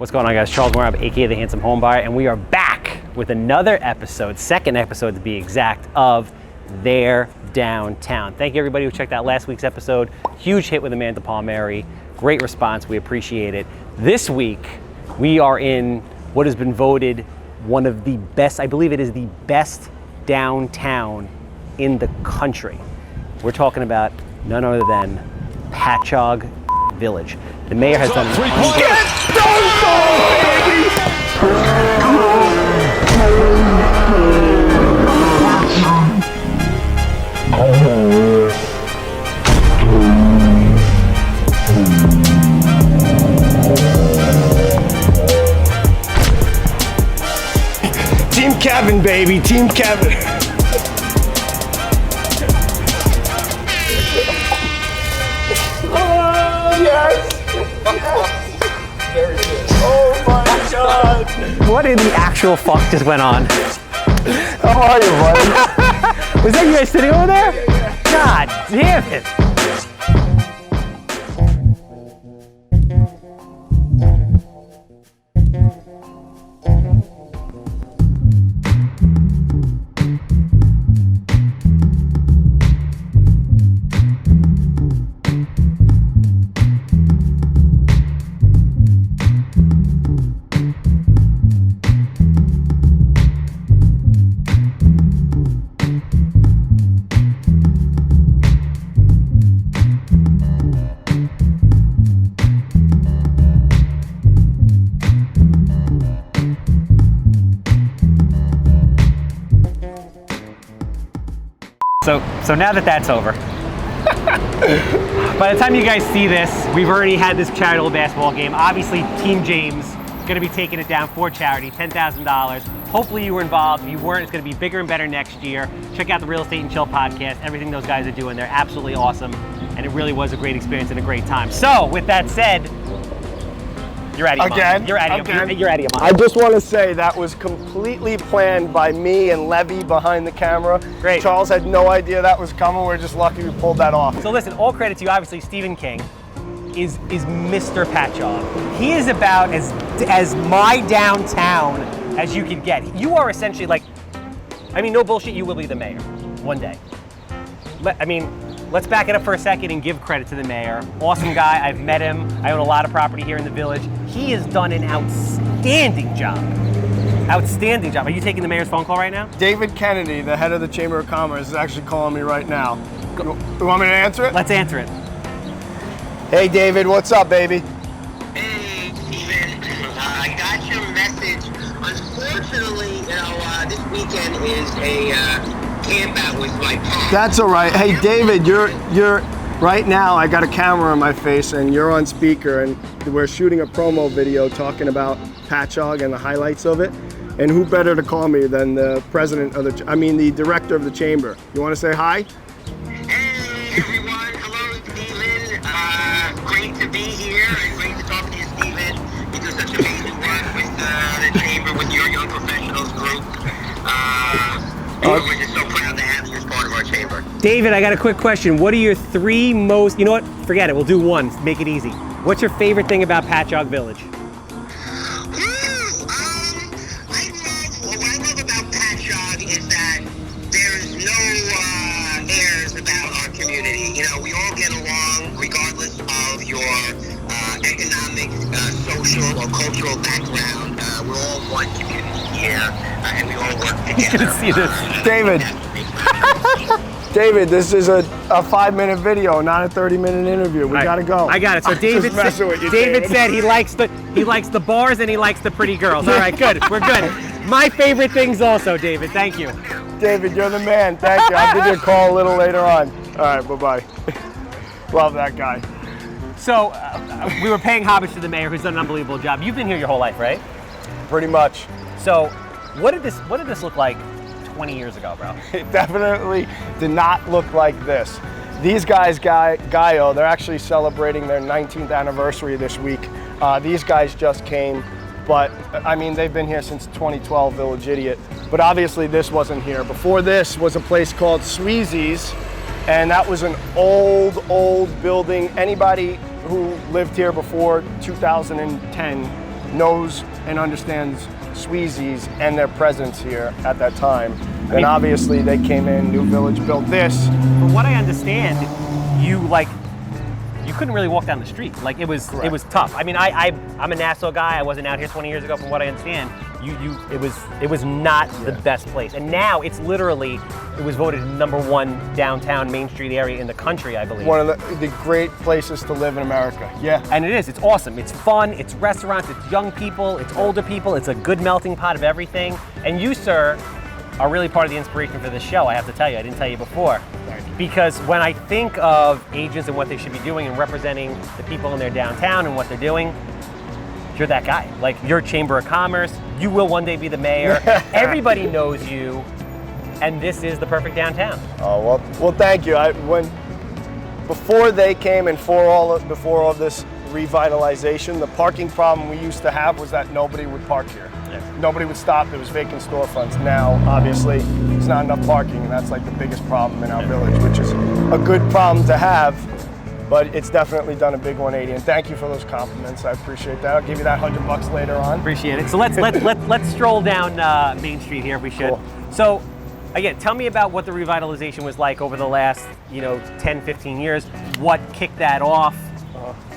What's going on, guys? Charles Weinraub AKA the Handsome Homebuyer, and we are back with another episode, second episode to be exact, of They're Downtown. Thank you everybody who checked out last week's episode. Huge hit with Amanda Palmieri. Great response, we appreciate it. This week, we are in what has been voted one of the best, I believe it is the best downtown in the country. We're talking about none other than Patchogue Village. The mayor has done Team Kevin, baby, Team Kevin. Very good. Oh my God! What in the actual fuck just went on? How are you, buddy? Was that you guys sitting over there? Yeah. God damn it! So now that that's over, by the time you guys see this, we've already had this charitable basketball game. Obviously, Team James going to be taking it down for charity, $10,000. Hopefully you were involved. If you weren't, it's going to be bigger and better next year. Check out the Real Estate and Chill podcast. Everything those guys are doing, they're absolutely awesome. And it really was a great experience and a great time. So with that said, you're out of your mind. You're out of your mind. I just want to say that was completely planned by me and Levy behind the camera. Great. Charles had no idea that was coming. We're just lucky we pulled that off. So listen, all credit to you. Obviously, Stephen King is Mr. Patchogue. He is about as my downtown as you could get. You are essentially like, I mean, no bullshit, you will be the mayor one day. Let's back it up for a second and give credit to the mayor. Awesome guy, I've met him. I own a lot of property here in the village. He has done an outstanding job. Outstanding job. Are you taking the mayor's phone call right now? David Kennedy, the head of the Chamber of Commerce, is actually calling me right now. You want me to answer it? Let's answer it. Hey David, what's up, baby? Hey, Steven. I got your message. Unfortunately, this weekend is a camp out with my pop. That's all right. Hey David, you're right now. I got a camera on my face and you're on speaker, and we're shooting a promo video talking about Patchogue and the highlights of it. And who better to call me than the president of the director of the chamber? You want to say hi? Hey everyone, hello Steven. Great to be here and great to talk to you, Steven. You do such amazing work with the chamber, with your young professionals group. We're just so proud to have you as part of our chamber. David, I got a quick question. What are your three most, you know what, forget it, we'll do one, make it easy. What's your favorite thing about Patchogue Village? What I love about Patchogue is that there's no airs about our community. You know, we all get along regardless of your economic, social, or cultural background. We're all one community here, and we all work together. You can see this. David. David, this is a 5-minute video, not a 30-minute interview. We gotta go. I got it. So David said he likes the bars and he likes the pretty girls. All right, good. We're good. My favorite things also, David. Thank you. David, you're the man. Thank you. I'll give you a call a little later on. All right, bye-bye. Love that guy. So we were paying homage to the mayor, who's done an unbelievable job. You've been here your whole life, right? Pretty much. So what did this look like 20 years ago, bro? It definitely did not look like this. These guys, Gaio, they're actually celebrating their 19th anniversary this week. These guys just came, but I mean, they've been here since 2012, Village Idiot. But obviously this wasn't here. Before this was a place called Sweezy's, and that was an old building. Anybody who lived here before 2010 knows and understands Sweezy's and their presence here at that time. And obviously they came in, New Village built this. From what I understand, you couldn't really walk down the street. Like it was tough. I mean, I'm a Nassau guy. I wasn't out here 20 years ago. From what I understand, it was not the best place. And now it was voted #1 downtown Main Street area in the country, I believe. One of the great places to live in America. Yeah. And it is. It's awesome. It's fun. It's restaurants. It's young people. It's older people. It's a good melting pot of everything. And you, sir, are really part of the inspiration for this show. I have to tell you. I didn't tell you before. Because when I think of agents and what they should be doing and representing the people in their downtown and what they're doing, you're that guy. Like, you're Chamber of Commerce. You will one day be the mayor. Everybody knows you. And this is the perfect downtown. Oh, well, thank you. Before they came and before all this revitalization, the parking problem we used to have was that nobody would park here. Yes. Nobody would stop. There was vacant storefronts. Now, obviously, there's not enough parking, and that's like the biggest problem in our village, which is a good problem to have, but it's definitely done a big 180. And thank you for those compliments. I appreciate that. I'll give you that $100 later on. Appreciate it. So let's stroll down Main Street here if we should. Cool. So, again, tell me about what the revitalization was like over the last 10, 15 years. What kicked that off?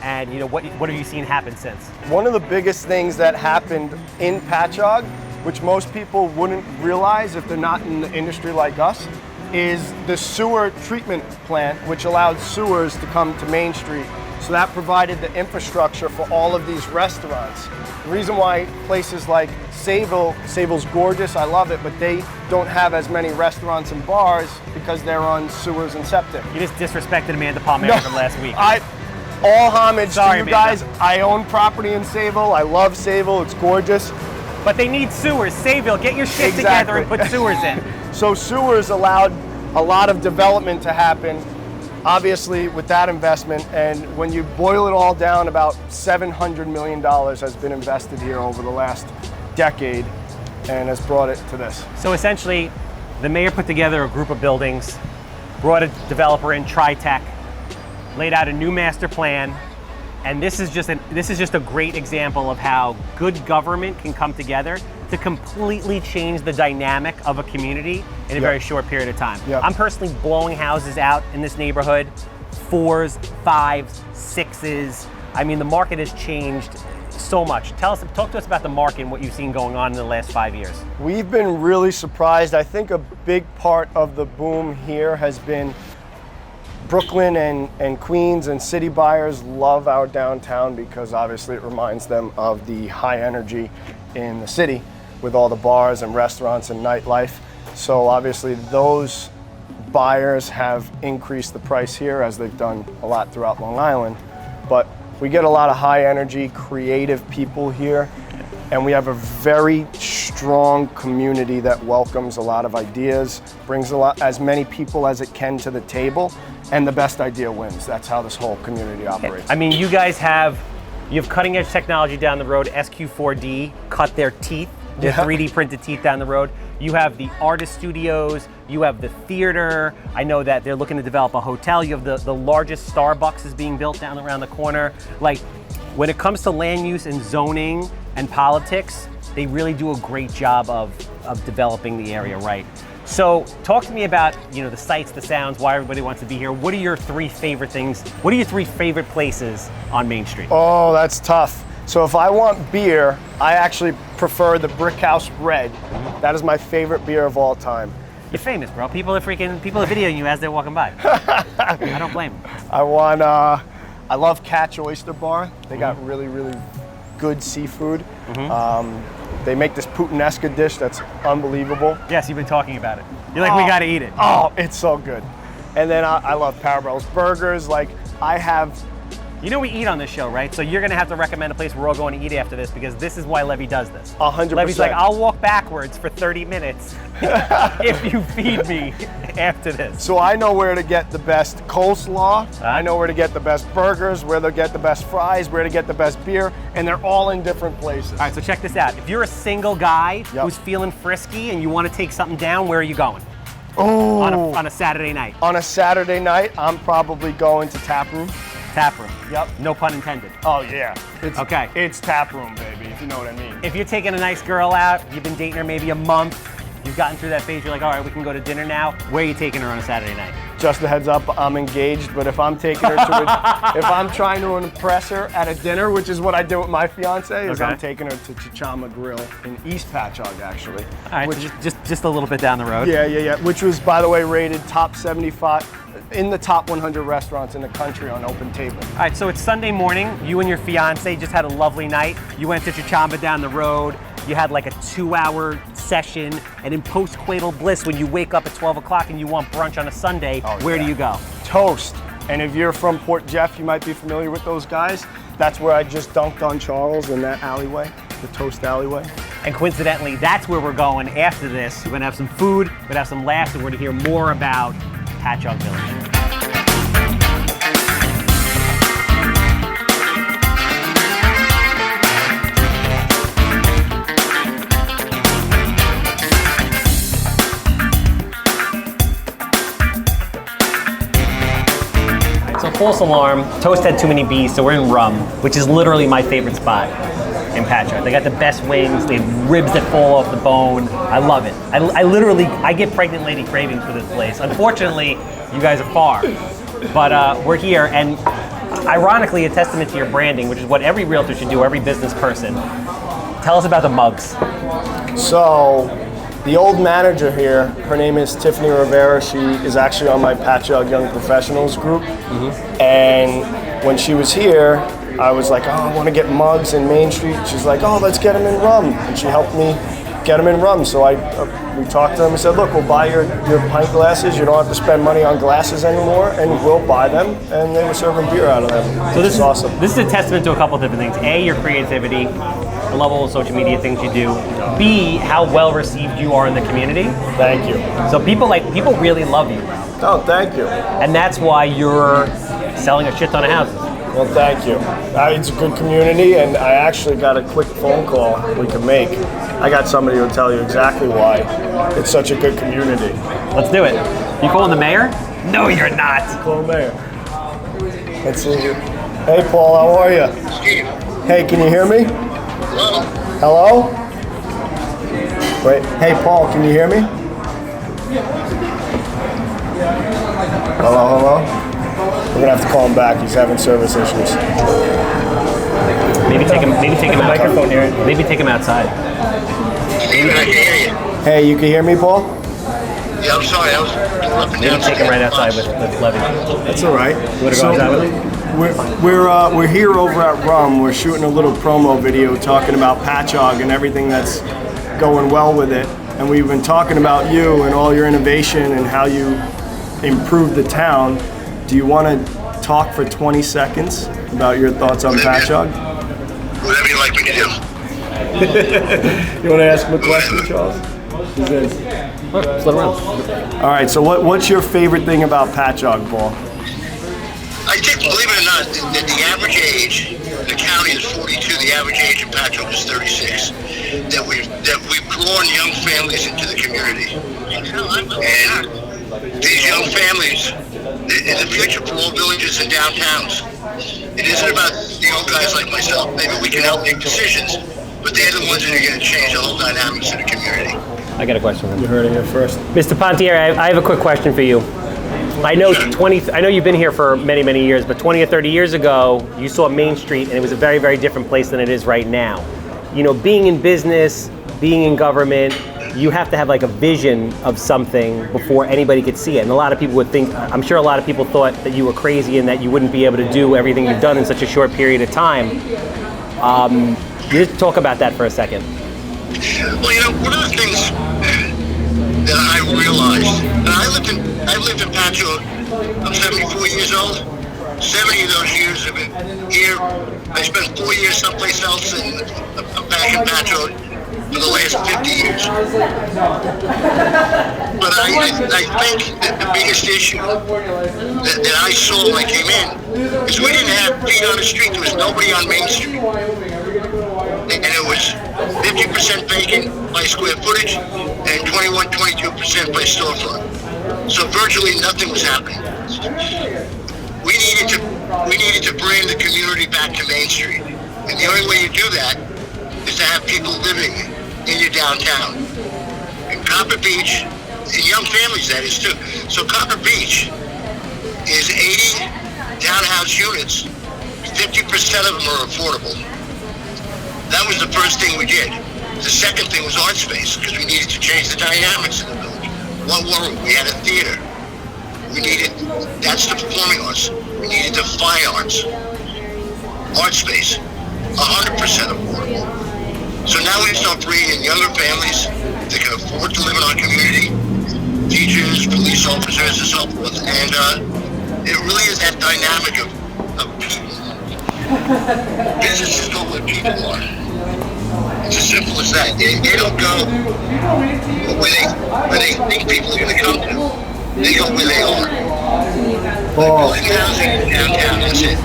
And what have you seen happen since? One of the biggest things that happened in Patchogue, which most people wouldn't realize if they're not in the industry like us, is the sewer treatment plant, which allowed sewers to come to Main Street. So that provided the infrastructure for all of these restaurants. The reason why places like Sayville's gorgeous, I love it, but they don't have as many restaurants and bars because they're on sewers and septic. You just disrespected Amanda Palmieri from last week. All homage to you Amanda. guys. I own property in Sayville. I love Sayville. It's gorgeous. But they need sewers. Sayville, get your shit together and put sewers in. So sewers allowed a lot of development to happen, obviously with that investment. And when you boil it all down, about $700 million has been invested here over the last decade and has brought it to this. So essentially, the mayor put together a group of buildings, brought a developer in, Tritech, laid out a new master plan, and this is just a great example of how good government can come together to completely change the dynamic of a community in a very short period of time. Yep. I'm personally blowing houses out in this neighborhood, 4s, 5s, 6s. I mean, the market has changed so much. Talk to us about the market and what you've seen going on in the last 5 years. We've been really surprised. I think a big part of the boom here has been Brooklyn and Queens and city buyers love our downtown because obviously it reminds them of the high energy in the city with all the bars and restaurants and nightlife. So obviously those buyers have increased the price here, as they've done a lot throughout Long Island. But we get a lot of high energy, creative people here, and we have a very strong community that welcomes a lot of ideas, brings as many people as it can to the table, and the best idea wins. That's how this whole community operates. I mean, you guys have cutting edge technology down the road. SQ4D cut their teeth, their 3D printed teeth down the road. You have the artist studios, you have the theater. I know that they're looking to develop a hotel. You have the largest Starbucks is being built down around the corner. Like, when it comes to land use and zoning and politics, they really do a great job of developing the area right. So talk to me about the sights, the sounds, why everybody wants to be here. What are your 3 favorite things? What are your 3 favorite places on Main Street? Oh, that's tough. So if I want beer, I actually prefer the Brick House Red. That is my favorite beer of all time. You're famous, bro. People are videoing you as they're walking by. I don't blame them. I love Catch Oyster Bar. They got really, really good seafood. They make this puttanesca dish that's unbelievable. Yes, you've been talking about it. You're like, we gotta eat it. Oh, it's so good. And then I love Parabell's Burgers. Like, I have... We eat on this show, right? So you're gonna have to recommend a place we're all going to eat after this, because this is why Levy does this. 100%. Levy's like, I'll walk backwards for 30 minutes if you feed me after this. So I know where to get the best coleslaw. I know where to get the best burgers, where to get the best fries, where to get the best beer, and they're all in different places. All right, so check this out. If you're a single guy who's feeling frisky and you want to take something down, where are you going? Oh. On a Saturday night. On a Saturday night, I'm probably going to Tap Room. Tap Room. Yep. No pun intended. Oh yeah. Okay. It's Tap Room, baby. if you know what I mean. If you're taking a nice girl out, you've been dating her maybe a month, you've gotten through that phase, you're like, all right, we can go to dinner now. Where are you taking her on a Saturday night? Just a heads up, I'm engaged, but if I'm taking her to if I'm trying to impress her at a dinner, which is what I do with my fiance, is I'm taking her to Chichama Grill in East Patchogue, actually. All right, which, so just a little bit down the road. Yeah. Which was, by the way, rated top 75, in the top 100 restaurants in the country on Open Table. All right, so it's Sunday morning. You and your fiance just had a lovely night. You went to Chichamba down the road. You had like a 2-hour session, and in post-coital bliss, when you wake up at 12 o'clock and you want brunch on a Sunday, where do you go? Toast. And if you're from Port Jeff, you might be familiar with those guys. That's where I just dunked on Charles in that alleyway, the Toast alleyway. And coincidentally, that's where we're going after this. We're gonna have some food, we're gonna have some laughs, and we're gonna hear more about Patchogue Village. So false alarm, Toast had too many bees, so we're in Rum, which is literally my favorite spot in Patchogue. They got the best wings, they have ribs that fall off the bone. I love it. I get pregnant lady cravings for this place. Unfortunately, you guys are far, but we're here, and ironically, a testament to your branding, which is what every realtor should do, every business person. Tell us about the mugs. So, the old manager here, her name is Tiffany Rivera. She is actually on my Patchogue Young Professionals group. And when she was here, I was like, oh, I want to get mugs in Main Street. She's like, oh, let's get them in Rum. And she helped me get them in Rum. So we talked to them and said, look, we'll buy your pint glasses. You don't have to spend money on glasses anymore, and we'll buy them. And they were serving beer out of them. So this is awesome. This is a testament to a couple of different things. A, your creativity. I love all the social media things you do. B, how well received you are in the community. Thank you. So people really love you. Oh, thank you. And that's why you're selling a shit ton of houses. Well, thank you. It's a good community, and I actually got a quick phone call we can make. I got somebody who'll tell you exactly why it's such a good community. Let's do it. You calling the mayor? No, you're not. Call the mayor. Let's see. Hey, Paul, how are you? Steve. Hey, can you hear me? Hello. Hello? Wait. Hey, Paul, can you hear me? Hello? We're gonna have to call him back. He's having service issues. Maybe take him outside. Microphone here. Maybe take him outside. Steven, I can hear you. Hey, you can hear me, Paul? Yeah, I'm sorry. I was going up and down. Maybe take him right outside with Levy. That's all right. You wanna go outside with him? We're here over at Rum. We're shooting a little promo video talking about Patchogue and everything that's going well with it. And we've been talking about you and all your innovation and how you improved the town. Do you want to talk for 20 seconds about your thoughts on Patchogue? Whatever you like me to do. You want to ask him a question, Charles? Let's let him run. All right, so what's your favorite thing about Patchogue, Paul? I think, believe it or not, that the average age in the county is 42. The average age in Patchogue is 36. That we've drawn young families into the community. And these young families is the future for all villages and downtowns. It isn't about the old guys like myself. Maybe we can help make decisions, but they're the ones that are going to change the whole dynamics of the community. I got a question. You heard it here first. Mr. Pontieri, I have a quick question for you. I know you've been here for many, many years, but 20 or 30 years ago, you saw Main Street, and it was a very, very different place than it is right now. You know, being in business, being in government, you have to have like a vision of something before anybody could see it. And a lot of people would think, I'm sure a lot of people thought that you were crazy and that you wouldn't be able to do everything you've done in such a short period of time. Just talk about that for a second. Well, you know, one of the things that I realized, and I've lived in Patchogue, I'm 74 years old. 70 of those years have been here. I spent 4 years someplace else, and I'm back in Patchogue for the last 50 years. But I think that the biggest issue that I saw when I came in is we didn't have feet on the street. There was nobody on Main Street. And it was 50% vacant by square footage and 22% by storefront. So virtually nothing was happening. We needed to bring the community back to Main Street. And the only way you do that is to have people living in your downtown. And Copper Beach, and young families that is too. So Copper Beach is 80 townhouse units, 50% of them are affordable. That was the first thing we did. The second thing was art space, because we needed to change the dynamics in the village. What were we? We had a theater. That's the performing arts. We needed the fine arts. Art space, 100% affordable. So now we start bringing in younger families that can afford to live in our community, teachers, police officers, and so forth. And it really is that dynamic of people. Businesses go where people are. It's as simple as that. They don't go where they think people are going to come to. They go where they are. Paul, Housing downtown, that's it.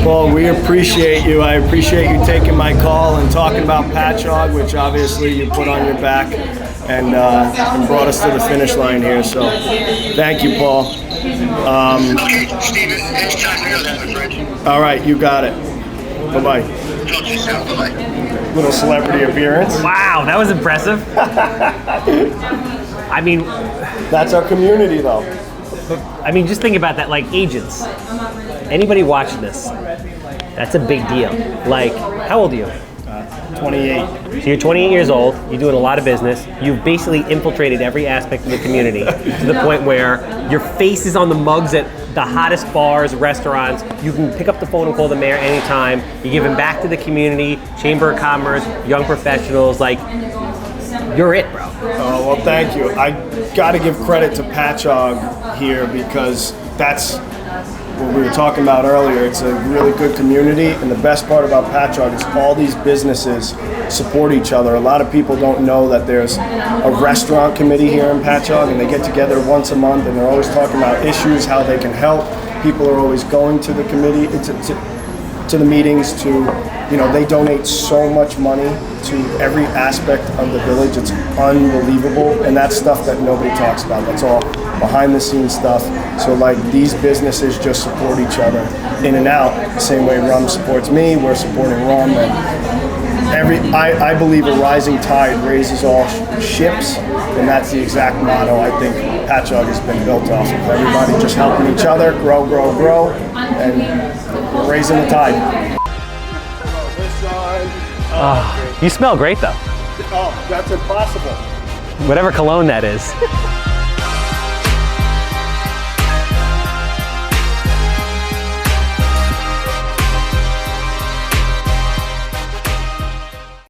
Paul, we appreciate you. I appreciate you taking my call and talking about Patchogue, which obviously you put on your back and brought us to the finish line here. So thank you, Paul. Okay, Stephen, anytime you're that, my friend. All right, you got it. Bye-bye. Talk to you soon. Bye-bye. Little celebrity appearance. Wow, that was impressive. I mean, That's our community, though. just think about that, like agents. Anybody watching this, that's a big deal. Like, how old are you? 28. So you're 28 years old, you're doing a lot of business, you've basically infiltrated every aspect of the community to the point where your face is on the mugs at the hottest bars, restaurants. You can pick up the phone and call the mayor anytime. You're giving back to the community, Chamber of Commerce, young professionals, like, you're it, bro. Oh, well, thank you. I got to give credit to Patchogue here because that's what we were talking about earlier. It's a really good community, and the best part about Patchogue is all these businesses support each other. A lot of people don't know that there's a restaurant committee here in Patchogue, and they get together once a month, and they're always talking about issues, how they can help. People are always going to the committee, to the meetings, they donate so much money to every aspect of the village. It's unbelievable, and that's stuff that nobody talks about. That's all behind the scenes stuff. So like these businesses just support each other in and out, the same way Rum supports me, we're supporting Rum, and I believe a rising tide raises all ships, and that's the exact motto I think Patchogue has been built off of. Everybody just helping each other grow, and raising the tide. You smell great though. Oh, that's impossible. Whatever cologne that is.